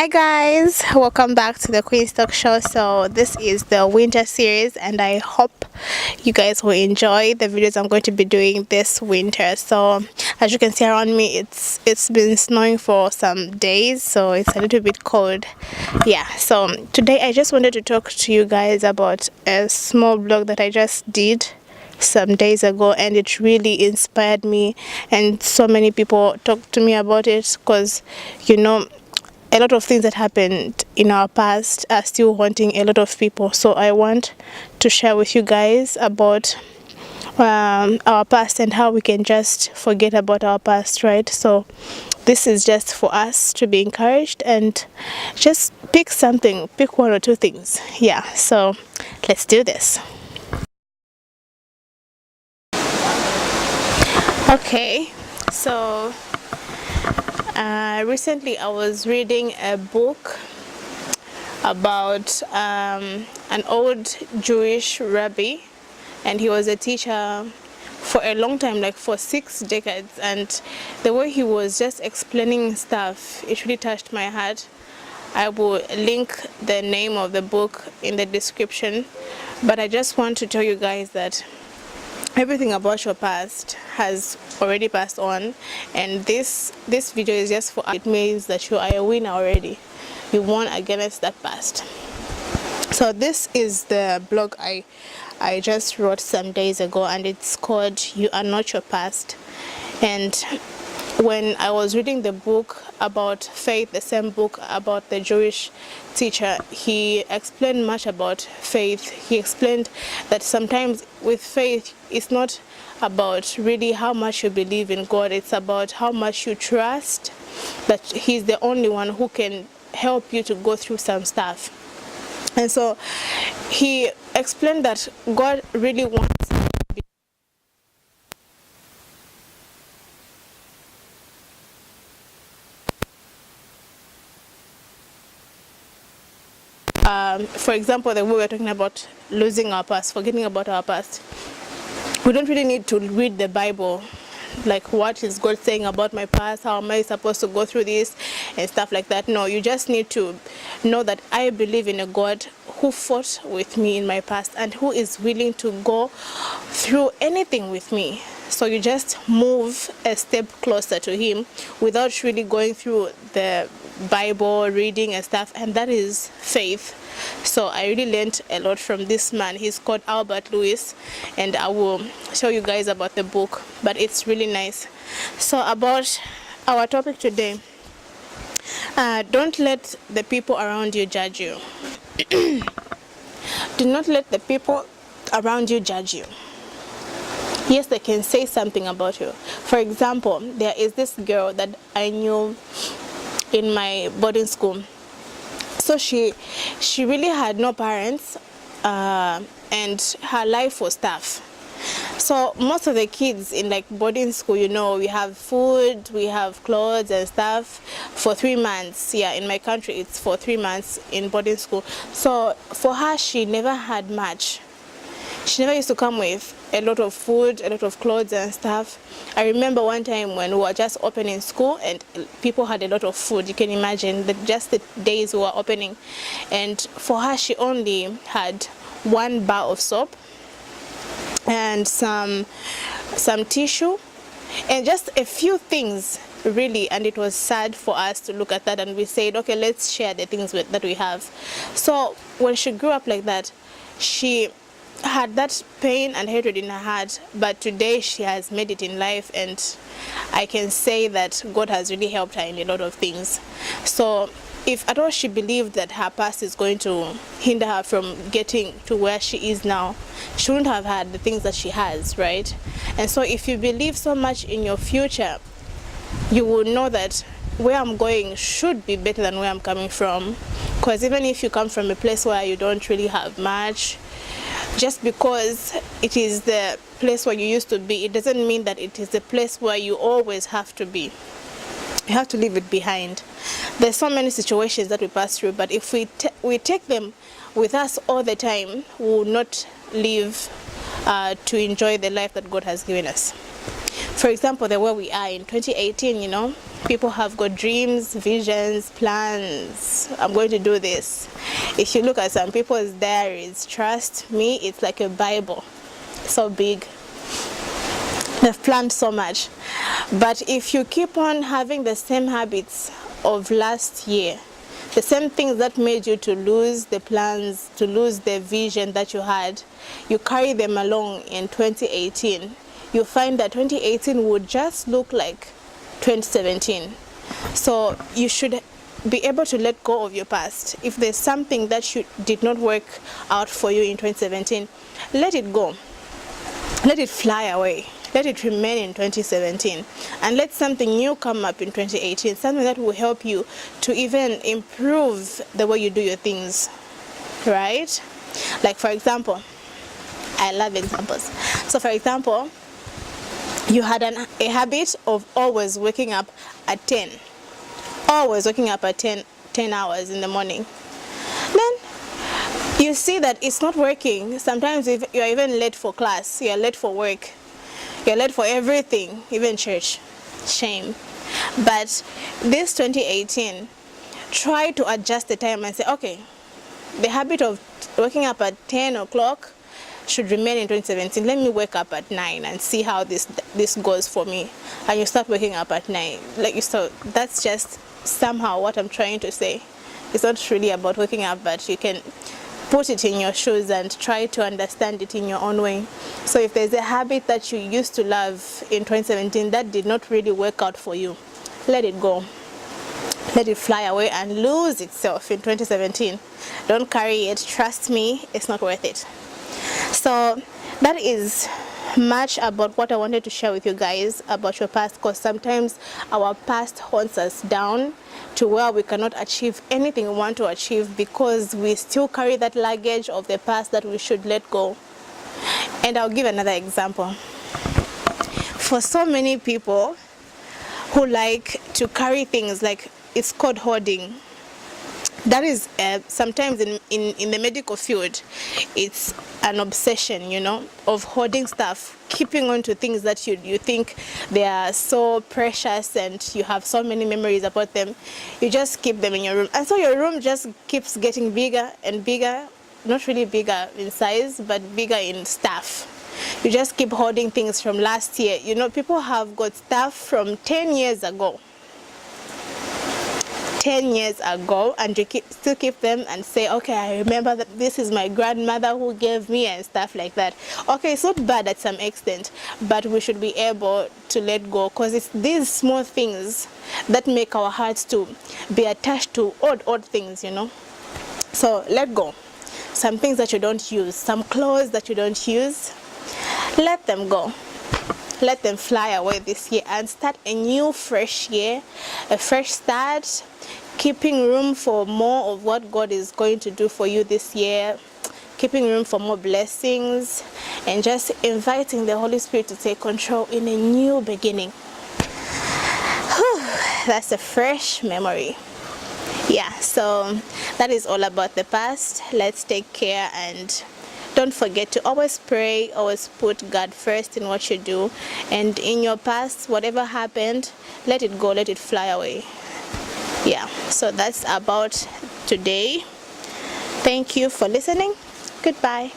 Hi guys, welcome back to the Queen's Talk Show. So this is the winter series and I hope you guys will enjoy the videos I'm going to be doing this winter. So as you can see around me, it's been snowing for some days, so it's a little bit cold. Yeah, so today I just wanted to talk to you guys about a small blog that I just did some days ago, and it really inspired me, and so many people talked to me about it because a lot of things that happened in our past are still haunting a lot of people. So I want to share with you guys about our past and how we can just forget about our past, right? So this is just for us to be encouraged and just pick something, pick one or two things. Yeah, so let's do this. Okay, so recently I was reading a book about an old Jewish rabbi, and he was a teacher for a long time, like for 6 decades, and the way he was just explaining stuff, it really touched my heart. I will link the name of the book in the description, but I just want to tell you guys that everything about your past has already passed on, and this video is just for, it means that you are a winner already. You won against that past. So this is the blog I just wrote some days ago, and it's called You Are Not Your Past. And when I was reading the book about faith, the same book about the Jewish teacher, he explained much about faith. He explained that sometimes with faith, it's not about really how much you believe in God, it's about how much you trust that He's the only one who can help you to go through some stuff. And so he explained that God really wants for example, the way we're talking about losing our past, forgetting about our past, we don't really need to read the Bible, like what is God saying about my past, how am I supposed to go through this and stuff like that. No, you just need to know that I believe in a God who fought with me in my past and who is willing to go through anything with me. So you just move a step closer to Him without really going through the Bible, reading and stuff, and that is faith. So I really learned a lot from this man. He's called Albert Lewis, and I will show you guys about the book, but it's really nice. So about our topic today, don't let the people around you judge you. Do not let the people around you judge you. Yes, they can say something about you. For example, there is this girl that I knew in my boarding school. So she really had no parents, and her life was tough. So most of the kids in like boarding school, we have food, we have clothes and stuff for 3 months. Yeah, in my country it's for 3 months in boarding school. So for her, she never had much. She never used to come with a lot of food, a lot of clothes and stuff. I remember one time when we were just opening school and people had a lot of food. You can imagine just the days we were opening. And for her, she only had 1 bar of soap and some tissue and just a few things, really. And it was sad for us to look at that, and we said, okay, let's share the things that we have. So when she grew up like that, she had that pain and hatred in her heart, but today she has made it in life, and I can say that God has really helped her in a lot of things. So if at all she believed that her past is going to hinder her from getting to where she is now, she wouldn't have had the things that she has, right? And so if you believe so much in your future, you will know that where I'm going should be better than where I'm coming from. Because even if you come from a place where you don't really have much, just because it is the place where you used to be, it doesn't mean that it is the place where you always have to be. You have to leave it behind. There's so many situations that we pass through, but if we take them with us all the time, we will not live to enjoy the life that God has given us. For example, the way we are in 2018, you know, people have got dreams, visions, plans. I'm going to do this. If you look at some people's diaries, trust me, it's like a Bible, so big. They've planned so much. But if you keep on having the same habits of last year, the same things that made you to lose the plans, to lose the vision that you had, you carry them along in 2018, you find that 2018 would just look like 2017. So you should be able to let go of your past. If there's something that did not work out for you in 2017, let it go. Let it fly away. Let it remain in 2017, and let something new come up in 2018, something that will help you to even improve the way you do your things, right? Like, for example, I love examples. So for example, you had a habit of always waking up at 10, always waking up at 10 hours in the morning. Then you see that it's not working. Sometimes if you're even late for class, you're late for work, you're late for everything, even church. Shame. But this 2018, try to adjust the time and say, okay, the habit of waking up at 10 o'clock should remain in 2017. Let me wake up at 9 and see how this goes for me. And you start waking up at 9. That's just somehow what I'm trying to say. It's not really about waking up, but you can put it in your shoes and try to understand it in your own way. So if there's a habit that you used to love in 2017 that did not really work out for you, let it go. Let it fly away and lose itself in 2017. Don't carry it. Trust me, it's not worth it. So that is much about what I wanted to share with you guys about your past, because sometimes our past haunts us down to where we cannot achieve anything we want to achieve because we still carry that luggage of the past that we should let go. And I'll give another example. For so many people who like to carry things, like, it's called hoarding. That is sometimes in the medical field, it's an obsession, you know, of hoarding stuff, keeping on to things that you think they are so precious and you have so many memories about them. You just keep them in your room, and so your room just keeps getting bigger and bigger. Not really bigger in size, but bigger in stuff. You just keep hoarding things from last year. You know, people have got stuff from 10 years ago. 10 years ago, and you still keep them and say, okay, I remember that this is my grandmother who gave me, and stuff like that. Okay, it's not bad at some extent, but we should be able to let go, because it's these small things that make our hearts to be attached to odd things, you know. So let go. Some things that you don't use, some clothes that you don't use, let them go. Let them fly away this year and start a new fresh year, a fresh start, keeping room for more of what God is going to do for you this year, keeping room for more blessings, and just inviting the Holy Spirit to take control in a new beginning. Whew, that's a fresh memory. Yeah, so that is all about the past. Let's take care, and don't forget to always pray, always put God first in what you do. And in your past, whatever happened, let it go, let it fly away. Yeah, so that's about today. Thank you for listening. Goodbye.